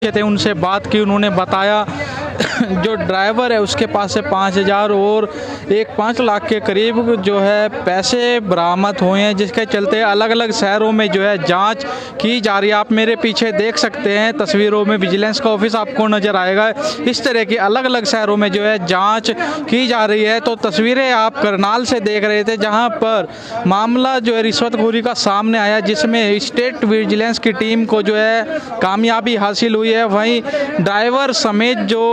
थे उनसे बात की। उन्होंने बताया जो ड्राइवर है उसके पास से 5,000 और 5 लाख के करीब जो है पैसे बरामद हुए हैं, जिसके चलते अलग अलग शहरों में जो है जांच की जा रही है। आप मेरे पीछे देख सकते हैं तस्वीरों में विजिलेंस का ऑफिस आपको नज़र आएगा। इस तरह की अलग अलग शहरों में जो है जांच की जा रही है। तो तस्वीरें आप करनाल से देख रहे थे, जहां पर मामला जो है रिश्वतखोरी का सामने आया, जिसमें स्टेट विजिलेंस की टीम को जो है कामयाबी हासिल हुई है। वहीं ड्राइवर समेत जो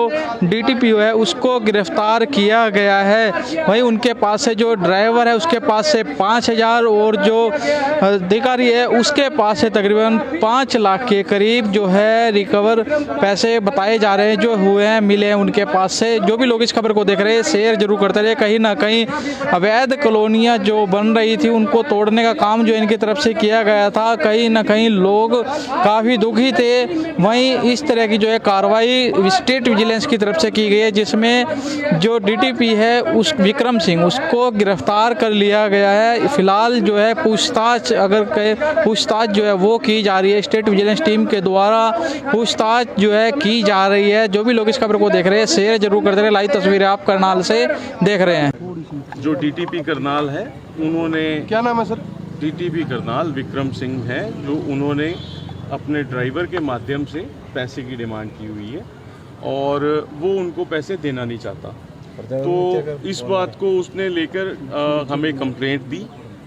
डीटीपीओ है उसको गिरफ्तार किया गया है। वहीं उनके पास से जो ड्राइवर है उसके पास से 5,000 और जो अधिकारी है उसके पास से तकरीबन 5 लाख के करीब जो है रिकवर पैसे बताए जा रहे हैं जो हुए हैं, मिले हैं उनके पास से। जो भी लोग इस खबर को देख रहे हैं शेयर जरूर करते रहे। कहीं ना कहीं अवैध कॉलोनियाँ जो बन रही थी उनको तोड़ने का काम जो इनकी तरफ से किया गया था, कहीं ना कहीं लोग काफ़ी दुखी थे। वहीं इस तरह की जो है कार्रवाई स्टेट विजिलेंस की तरफ से की गई है, जिसमें जो डीटीपी है उस विक्रम सिंह उसको गिरफ्तार कर लिया गया है। फिलहाल जो है पूछताछ जो है वो की जा रही है। स्टेट विजिलेंस टीम के द्वारा पूछताछ जो है की जा रही है। जो भी लोग इस खबर को देख रहे हैं शेयर जरूर करते रहे। लाइव तस्वीरें आप करनाल से देख रहे हैं। जो डीटीपी करनाल है उन्होंने, क्या नाम है सर? डीटीपी करनाल विक्रम सिंह है, जो उन्होंने अपने ड्राइवर के माध्यम से पैसे की डिमांड की हुई है और वो उनको पैसे देना नहीं चाहता। तो इस बात को उसने लेकर हमें कंप्लेंट दी।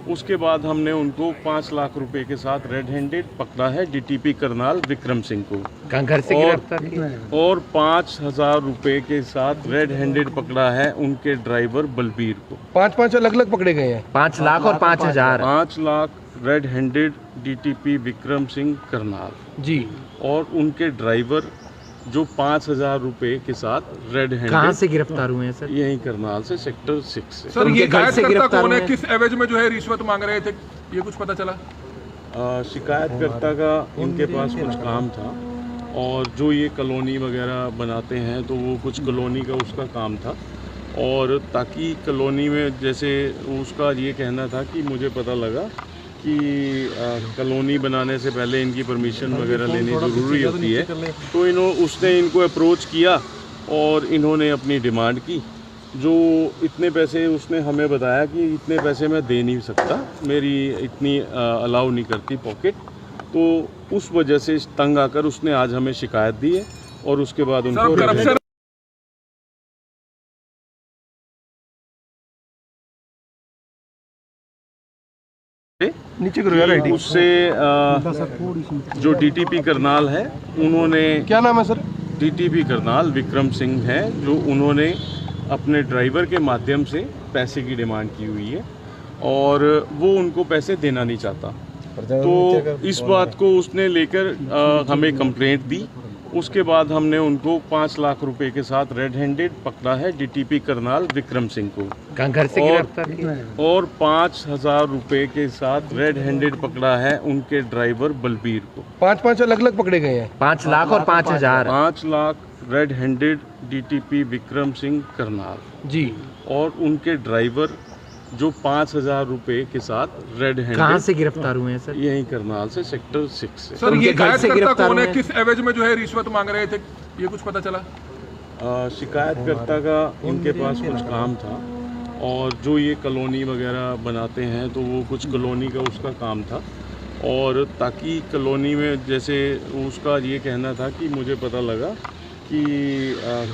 उसके बाद हमने उनको 5 लाख रुपए के साथ रेड हैंडेड पकड़ा है डीटीपी करनाल विक्रम सिंह को। घर से गिरफ्तार किया और 5,000 रुपए के साथ रेड हैंडेड पकड़ा है उनके ड्राइवर बलबीर को। 5 अलग अलग पकड़े गए हैं। 5 लाख और 5,000। 5 lakh red handed DTP Vikram Singh Karnal ji, और उनके ड्राइवर जो 5,000 रुपए के साथ रेड हैंडेड। कहाँ से गिरफ्तार हुए हैं सर? यहीं करनाल से सेक्टर 6 से। सर ये घर से गिरफ्तार कौन है, हुए? किस एवज में जो है रिश्वत मांग रहे थे, ये कुछ पता चला? शिकायतकर्ता का इनके पास कुछ काम था और जो ये कॉलोनी वगैरह बनाते हैं तो वो कुछ कॉलोनी का उसका काम था, और ताकि कॉलोनी में जैसे उसका ये कहना था कि मुझे पता लगा कि कॉलोनी बनाने से पहले इनकी परमिशन वगैरह लेनी ज़रूरी होती है। तो उसने इनको अप्रोच किया और इन्होंने अपनी डिमांड की। जो इतने पैसे उसने हमें बताया कि इतने पैसे मैं दे नहीं सकता, मेरी इतनी अलाउ नहीं करती पॉकेट। तो उस वजह से तंग आकर उसने आज हमें शिकायत दी है और उसके बाद उनको नीचे करो यार आईडी। उससे जो डीटीपी करनाल है उन्होंने, क्या नाम है सर? डीटीपी करनाल विक्रम सिंह है, जो उन्होंने अपने ड्राइवर के माध्यम से पैसे की डिमांड की हुई है और वो उनको पैसे देना नहीं चाहता। तो इस बात को उसने लेकर हमें कंप्लेंट दी। उसके बाद हमने उनको 5 लाख रुपए के साथ रेड हैंडेड पकड़ा है डीटीपी करनाल विक्रम सिंह को। घर से गिरफ्तार किया और 5,000 रुपए के साथ रेड हैंडेड पकड़ा है उनके ड्राइवर बलबीर को। 5 अलग अलग पकड़े गए हैं। 5 लाख और 5,000। 5 lakh red handed DTP Vikram Singh Karnal ji, और उनके ड्राइवर जो 5,000 रुपए के साथ रेड हैंडेड। कहाँ से गिरफ्तार हुए हैं सर? यहीं करनाल से सेक्टर 6 से। सर ये घर से गिरफ्तार कौन है, हुए? किस एवज में जो है रिश्वत मांग रहे थे, ये कुछ पता चला? शिकायतकर्ता का इनके पास कुछ काम था और जो ये कॉलोनी वगैरह बनाते हैं तो वो कुछ कॉलोनी का उसका काम था, और ताकि कॉलोनी में जैसे उसका ये कहना था कि मुझे पता लगा कि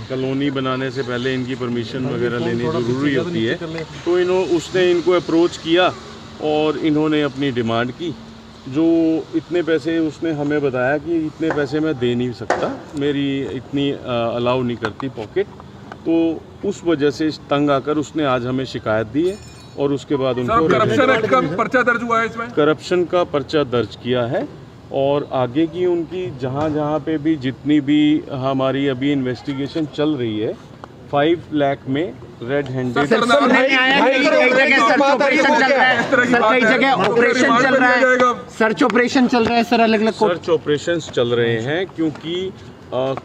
कॉलोनी बनाने से पहले इनकी परमिशन वगैरह लेनी ज़रूरी होती है। तो उसने इनको अप्रोच किया और इन्होंने अपनी डिमांड की। जो इतने पैसे उसने हमें बताया कि इतने पैसे मैं दे नहीं सकता, मेरी इतनी अलाउ नहीं करती पॉकेट। तो उस वजह से तंग आकर उसने आज हमें शिकायत दी है और उसके बाद उनको करप्शन एक्ट का पर्चा दर्ज हुआ है इसमें? करप्शन का पर्चा दर्ज किया है और आगे की उनकी जहाँ पे भी जितनी भी हमारी अभी इन्वेस्टिगेशन चल रही है 5 लाख में रेड हैंडेड सर, कई जगह ऑपरेशन चल रहा है, सर्च ऑपरेशन चल रहा है सर, अलग अलग सर्च ऑपरेशंस चल रहे हैं क्योंकि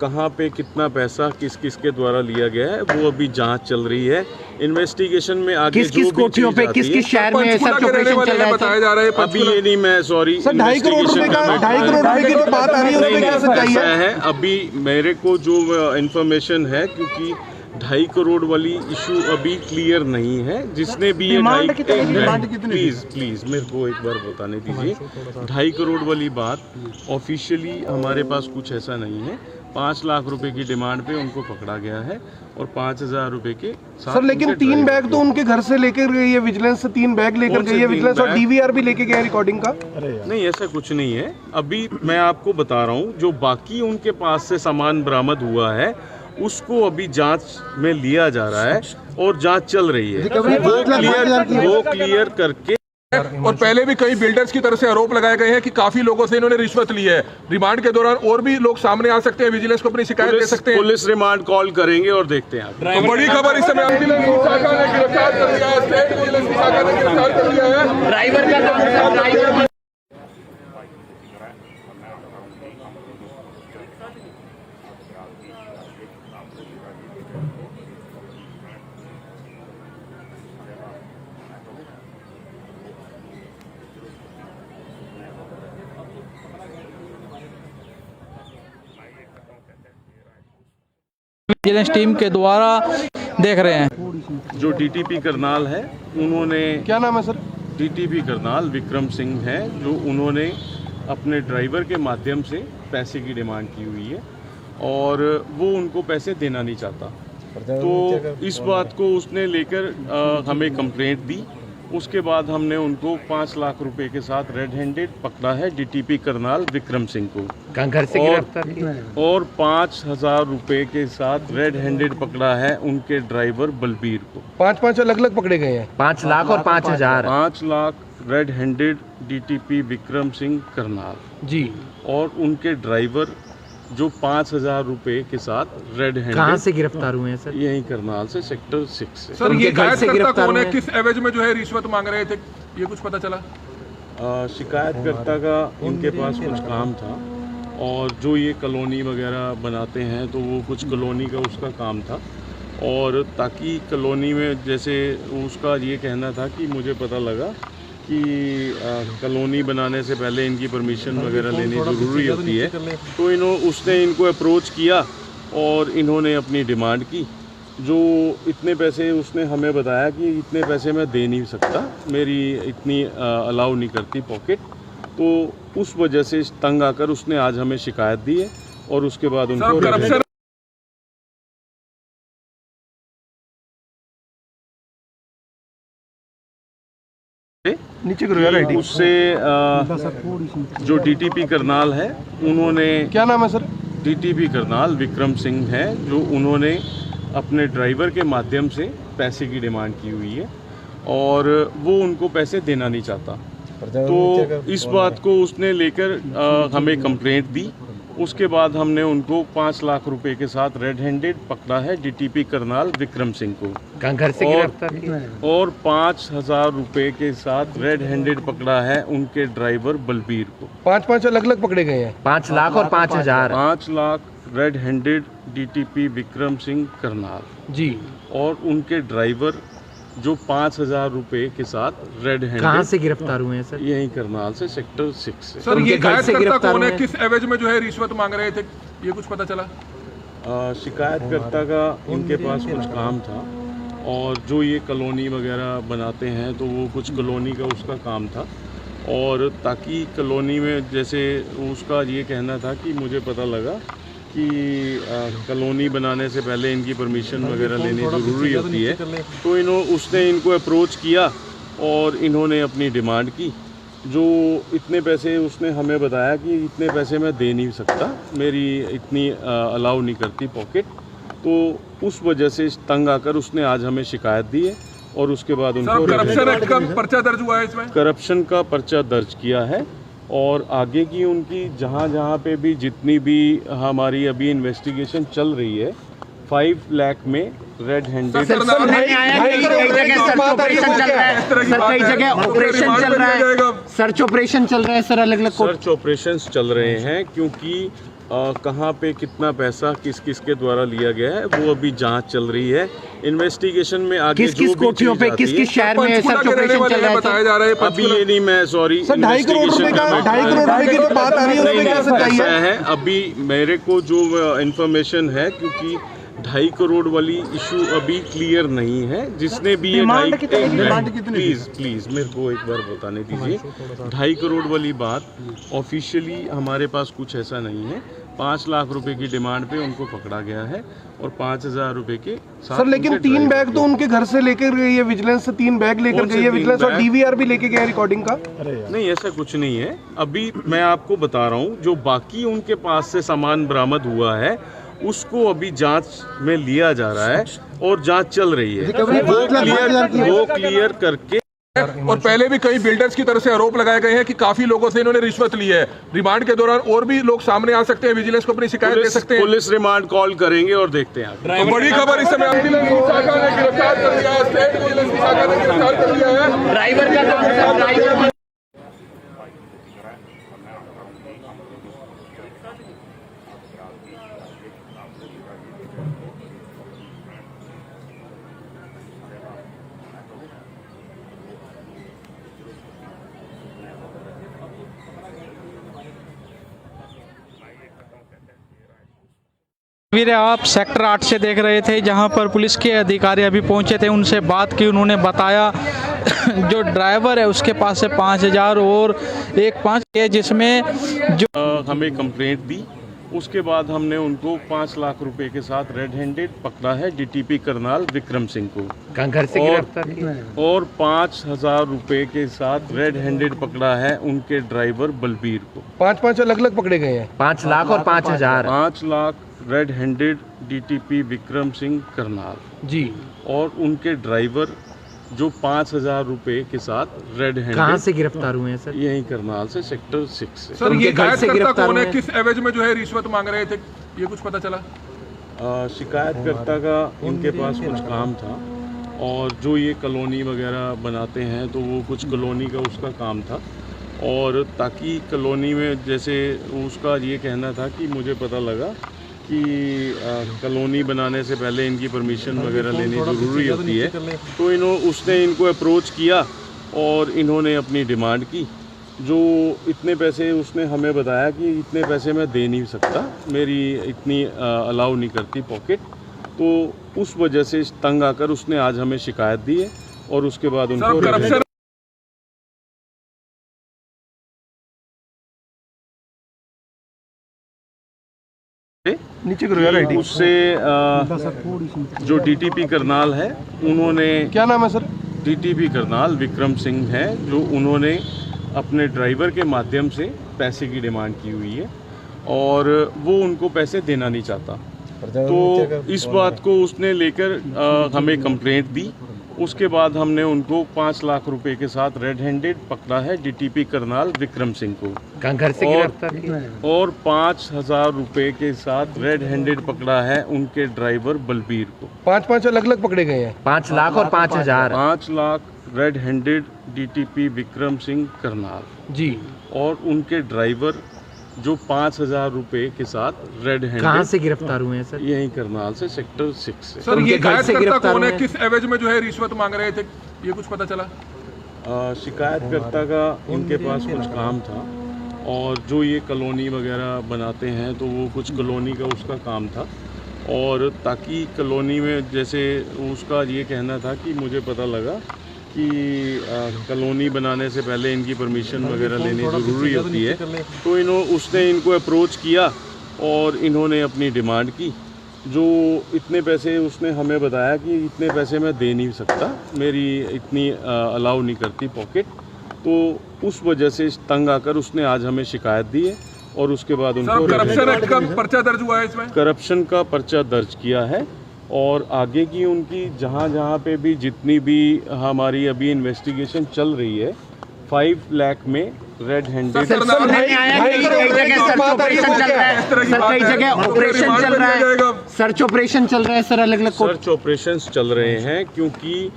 कहाँ पे कितना पैसा किस किस के द्वारा लिया गया है वो अभी जांच चल रही है। इन्वेस्टिगेशन में आगे किस किस कोठियों पे, किस किस शहर में सर्च ऑपरेशन चल रहा है बताया जा रहा है। अभी ये नहीं, मैं सॉरी, सर 2.5 करोड़ रुपए की जो बात आ रही है उसमें क्या सच्चाई ऐसा है? है, अभी मेरे को जो इंफॉर्मेशन है, क्योंकि 2.5 करोड़ वाली इशू अभी क्लियर नहीं है। जिसने भी ये प्लीज मेरे को एक बार बताने दीजिए। 2.5 करोड़ वाली बात ऑफिशियली हमारे पास कुछ ऐसा नहीं है। 5 लाख रुपए की डिमांड पे उनको पकड़ा गया है और 5,000 रुपए के साथ। सर लेकिन 3 बैग तो उनके घर से लेकर गई है विजिलेंस, से 3 बैग लेकर गई है विजिलेंस, और डीवीआर भी लेके गया है रिकॉर्डिंग का। नहीं, ऐसा कुछ नहीं है। अभी मैं आपको बता रहा हूँ जो बाकी उनके पास से सामान बरामद हुआ है उसको अभी जांच में लिया जा रहा है और जांच चल रही है। वो क्लियर करके। और पहले भी कई बिल्डर्स की तरफ से आरोप लगाए गए हैं कि काफी लोगों से इन्होंने रिश्वत ली है। रिमांड के दौरान और भी लोग सामने आ सकते हैं, विजिलेंस को अपनी शिकायत दे सकते हैं। पुलिस रिमांड कॉल करेंगे और देखते हैं। तो बड़ी खबर इस समय शाखा ने गिरफ्तार कर लिया है, स्टेट विजिलेंस की शाखा ने गिरफ्तार कर लिया है ड्राइवर का नाम ड्राइवर। विजिलेंस टीम के द्वारा देख रहे हैं। जो डीटीपी करनाल है उन्होंने, क्या नाम है सर? डीटीपी करनाल विक्रम सिंह है, जो उन्होंने अपने ड्राइवर के माध्यम से पैसे की डिमांड की हुई है और वो उनको पैसे देना नहीं चाहता। तो इस बात को उसने लेकर हमें कंप्लेंट दी। उसके बाद हमने उनको 5 लाख रुपए के साथ रेड हैंडेड पकड़ा है डीटीपी करनाल विक्रम सिंह को। घर से गिरफ्तार किया और 5,000 रुपए के साथ रेड हैंडेड पकड़ा है उनके ड्राइवर बलबीर को। 5 अलग अलग पकड़े गए हैं। 5 लाख और 5,000। 5 lakh red handed DTP Vikram Singh Karnal ji, और उनके ड्राइवर जो 5,000 रुपए के साथ रेड हैंडेड। कहाँ से गिरफ्तार हुए हैं सर? यहीं करनाल से, सेक्टर 6 से। सर, ये घर से गिरफ्तार कौन है, हुए? किस एवज में जो है रिश्वत मांग रहे थे, ये कुछ पता चला? शिकायतकर्ता का इनके पास कुछ काम था और जो ये कॉलोनी वगैरह बनाते हैं तो वो कुछ कॉलोनी का उसका काम था, और ताकि कॉलोनी में जैसे उसका ये कहना था कि मुझे पता लगा कि कॉलोनी बनाने से पहले इनकी परमिशन वगैरह लेनी ज़रूरी होती है। तो उसने इनको अप्रोच किया और इन्होंने अपनी डिमांड की। जो इतने पैसे उसने हमें बताया कि इतने पैसे मैं दे नहीं सकता, मेरी इतनी अलाउ नहीं करती पॉकेट। तो उस वजह से तंग आकर उसने आज हमें शिकायत दी है और उसके बाद उनको करप्शन नीचे करो यार आईडी। उससे जो डीटीपी करनाल है उन्होंने, क्या नाम है सर? डीटीपी करनाल विक्रम सिंह है, जो उन्होंने अपने ड्राइवर के माध्यम से पैसे की डिमांड की हुई है और वो उनको पैसे देना नहीं चाहता। तो इस बात को उसने लेकर हमें कंप्लेंट दी। उसके बाद हमने उनको 5 लाख रुपए के साथ रेड हैंडेड पकड़ा है डीटीपी करनाल विक्रम सिंह को। घर से गिरफ्तार किया और 5,000 रुपए के साथ रेड हैंडेड पकड़ा है उनके ड्राइवर बलबीर को। 5 अलग अलग पकड़े गए हैं। 5 लाख और 5,000। 5 lakh red handed DTP Vikram Singh Karnal ji, और उनके ड्राइवर जो 5,000 रुपए के साथ रेड हैंडेड। कहाँ से गिरफ्तार हुए हैं सर? यहीं करनाल से, सेक्टर 6 से। सर, ये घर से गिरफ्तार गिरफ्तार कौन है, हुए? किस एवज में जो है रिश्वत मांग रहे थे, ये कुछ पता चला? शिकायतकर्ता का इनके पास कुछ काम था और जो ये कॉलोनी वगैरह बनाते हैं तो वो कुछ कॉलोनी का उसका काम था, और ताकि कॉलोनी में जैसे उसका ये कहना था कि मुझे पता लगा कि कॉलोनी बनाने से पहले इनकी परमिशन वगैरह लेनी ज़रूरी होती है। तो उसने इनको अप्रोच किया और इन्होंने अपनी डिमांड की। जो इतने पैसे उसने हमें बताया कि इतने पैसे मैं दे नहीं सकता, मेरी इतनी अलाउ नहीं करती पॉकेट। तो उस वजह से तंग आकर उसने आज हमें शिकायत दी है और उसके बाद उनको करप्शन एक्ट का पर्चा दर्ज हुआ है इसमें? करप्शन का पर्चा दर्ज किया है और आगे की उनकी जहाँ पे भी जितनी भी हमारी अभी इन्वेस्टिगेशन चल रही है, 5 लाख में रेड हैंडेड सर सुनने में आया कि कई जगह सर्च ऑपरेशन चल रहा है सर, कई जगह ऑपरेशन चल रहा है, सर्च ऑपरेशन चल रहा है सर, अलग अलग सर्च ऑपरेशंस चल रहे हैं क्योंकि कहाँ पे कितना पैसा किस किस के द्वारा लिया गया है वो अभी जांच चल रही है। इन्वेस्टिगेशन में आगे किस किस कोठियों पे किस किस शहर में सर्च ऑपरेशन चल रहा है बताया जा रहा है। अभी ये नहीं, मैं सॉरी सर 2.5 करोड़ रुपए का 2.5 करोड़ रुपए की जो बात आ रही है उसमें क्या सच्चाई ऐसा है? है अभी मेरे को जो इंफॉर्मेशन है, क्योंकि 2.5 करोड़ वाली इशू अभी क्लियर नहीं है। जिसने भी ये प्लीज मेरे को एक बार बताने दीजिए। 2.5 करोड़ वाली बात ऑफिशियली हमारे पास कुछ ऐसा नहीं है। 5 लाख रुपए की डिमांड पे उनको पकड़ा गया है और 5,000 रुपए के साथ। सर लेकिन 3 बैग तो उनके घर से लेकर गई है विजिलेंस, से 3 बैग लेकर गई है विजिलेंस और डीवीआर भी लेके गया रिकॉर्डिंग का। नहीं, ऐसा कुछ नहीं है। अभी मैं आपको बता रहा हूँ जो बाकी उनके पास से सामान बरामद हुआ है उसको अभी जांच में लिया जा रहा है और जांच चल रही है। वो क्लियर करके। और पहले भी कई बिल्डर्स की तरफ से आरोप लगाए गए हैं कि काफी लोगों से इन्होंने रिश्वत ली है। रिमांड के दौरान और भी लोग सामने आ सकते हैं, विजिलेंस को अपनी शिकायत दे सकते हैं। पुलिस रिमांड कॉल करेंगे और देखते हैं। तो बड़ी खबर इस समय विजिलेंस की शाखा ने गिरफ्तार कर लिया है, स्टेट विजिलेंस की शाखा ने गिरफ्तार कर लिया है ड्राइवर का नाम है, ड्राइवर तस्वीरें आप सेक्टर 8 से देख रहे थे, जहां पर पुलिस के अधिकारी अभी पहुंचे थे, उनसे बात की। उन्होंने बताया जो ड्राइवर है उसके पास से 5,000 और एक 5 है, जिसमें जो हमें कंप्लेंट दी। उसके बाद हमने उनको 5 लाख रुपए के साथ रेड हैंडेड पकड़ा है डीटीपी करनाल विक्रम सिंह को। घर से गिरफ्तार किया और 5,000 रुपए के साथ रेड हैंडेड पकड़ा है उनके ड्राइवर बलबीर को। 5 अलग अलग पकड़े गए हैं। 5 लाख और 5,000 5 lakh red handed DTP Vikram Singh Karnal ji, और उनके ड्राइवर जो 5,000 रुपए के साथ रेड हैंडेड। कहाँ से गिरफ्तार हुए हैं सर? यहीं करनाल से, सेक्टर 6 से। सर ये घर से गिरफ्तार कौन है, हुए? किस एवज में जो है रिश्वत मांग रहे थे, ये कुछ पता चला? शिकायतकर्ता का इनके पास कुछ काम था और जो ये कॉलोनी वगैरह बनाते हैं तो वो कुछ कॉलोनी का उसका काम था। और ताकि कॉलोनी में जैसे उसका ये कहना था कि मुझे पता लगा कि कॉलोनी बनाने से पहले इनकी परमिशन वगैरह लेनी ज़रूरी होती है, तो उसने इनको अप्रोच किया और इन्होंने अपनी डिमांड की। जो इतने पैसे उसने हमें बताया कि इतने पैसे मैं दे नहीं सकता, मेरी इतनी अलाउ नहीं करती पॉकेट, तो उस वजह से तंग आकर उसने आज हमें शिकायत दी है और उसके बाद उनको करप्शन नीचे करो यार आईडी। उससे जो डीटीपी करनाल है उन्होंने, क्या नाम है सर? डीटीपी करनाल विक्रम सिंह है, जो उन्होंने अपने ड्राइवर के माध्यम से पैसे की डिमांड की हुई है और वो उनको पैसे देना नहीं चाहता। तो इस बात को उसने लेकर हमें कंप्लेंट दी। उसके बाद हमने उनको 5 लाख रुपए के साथ रेड हैंडेड पकड़ा है डीटीपी करनाल विक्रम सिंह को। घर से गिरफ्तार किया और 5,000 रुपए के साथ रेड हैंडेड पकड़ा है उनके ड्राइवर बलबीर को। 5 अलग अलग पकड़े गए हैं। 5 लाख और 5,000 5 lakh red handed DTP Vikram Singh Karnal ji, और उनके ड्राइवर जो 5,000 रुपए के साथ रेड हैंडेड। कहाँ से गिरफ्तार हुए हैं सर? यहीं करनाल से, सेक्टर 6 से। सर ये घर से गिरफ्तार गिरफ्तार कौन है, हुए? किस एवज में जो है रिश्वत मांग रहे थे, ये कुछ पता चला? शिकायतकर्ता का इनके पास कुछ काम था और जो ये कॉलोनी वगैरह बनाते हैं तो वो कुछ कॉलोनी का उसका काम था। और ताकि कॉलोनी में जैसे उसका ये कहना था कि मुझे पता लगा कि कॉलोनी बनाने से पहले इनकी परमिशन वगैरह लेनी ज़रूरी होती है, तो उसने इनको अप्रोच किया और इन्होंने अपनी डिमांड की। जो इतने पैसे उसने हमें बताया कि इतने पैसे मैं दे नहीं सकता, मेरी इतनी अलाउ नहीं करती पॉकेट, तो उस वजह से तंग आकर उसने आज हमें शिकायत दी है और उसके बाद उनको करप्शन एक्ट का पर्चा दर्ज हुआ है इसमें? करप्शन का पर्चा दर्ज किया है और आगे की उनकी जहाँ पे भी जितनी भी हमारी अभी इन्वेस्टिगेशन चल रही है, 5 लाख में रेड हैंडेड सर सुनने में आया कि कई जगह सर्च ऑपरेशन चल रहा है सर, कई जगह ऑपरेशन चल रहा है, सर्च ऑपरेशन चल रहा है सर, अलग अलग सर्च ऑपरेशंस चल रहे हैं क्योंकि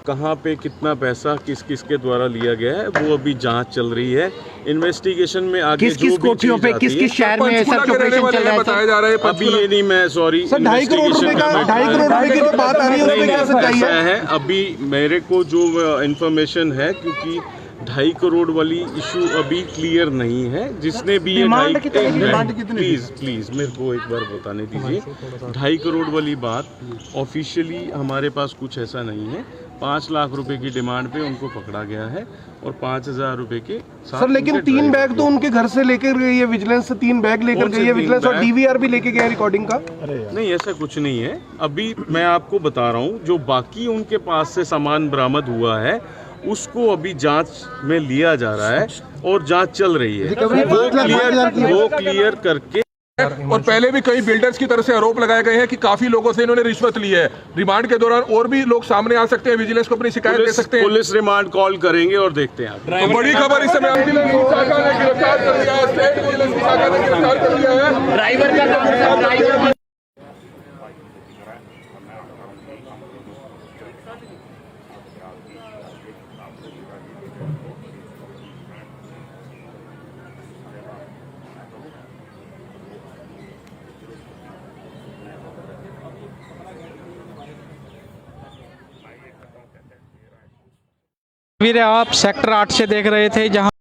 कहाँ पे कितना पैसा किस किस के द्वारा लिया गया है वो अभी जांच चल रही है। इन्वेस्टिगेशन में आगे किस किस कोठियों पे किस किस शहर में सर्च ऑपरेशन चल रहा है बताया जा रहा है अभी ये नहीं, मैं सॉरी, सर 2.5 करोड़ रुपए का 2.5 करोड़ रुपए की जो बात आ रही है उसमें क्या सच्चाई ऐसा है? है अभी मेरे को जो इंफॉर्मेशन है, क्योंकि 2.5 करोड़ वाली इशू अभी क्लियर नहीं है। जिसने भी ये प्लीज मेरे को एक बार बताने दीजिए। 2.5 करोड़ वाली बात ऑफिशियली हमारे पास कुछ ऐसा नहीं है। 5 लाख रुपए की डिमांड पे उनको पकड़ा गया है और 5,000 रुपए के साथ। सर लेकिन 3 बैग तो उनके घर से लेकर गई है विजिलेंस, से 3 बैग लेकर गई है विजिलेंस और डीवीआर भी लेके गया रिकॉर्डिंग का। नहीं, ऐसा कुछ नहीं है। अभी मैं आपको बता रहा हूँ जो बाकी उनके पास से सामान बरामद हुआ है उसको अभी जांच में लिया जा रहा है और जांच चल रही है। वो क्लियर करके। और पहले भी कई बिल्डर्स की तरफ से आरोप लगाए गए हैं कि काफी लोगों से इन्होंने रिश्वत ली है। रिमांड के दौरान और भी लोग सामने आ सकते हैं, विजिलेंस को अपनी शिकायत दे सकते हैं। पुलिस रिमांड कॉल करेंगे और देखते हैं। तो बड़ी खबर इस समय विजिलेंस की शाखा ने गिरफ्तार कर लिया है, स्टेट विजिलेंस की शाखा ने गिरफ्तार कर लिया है ड्राइवर का नाम है, ड्राइवर तस्वीरें आप सेक्टर 8 से देख रहे थे, जहां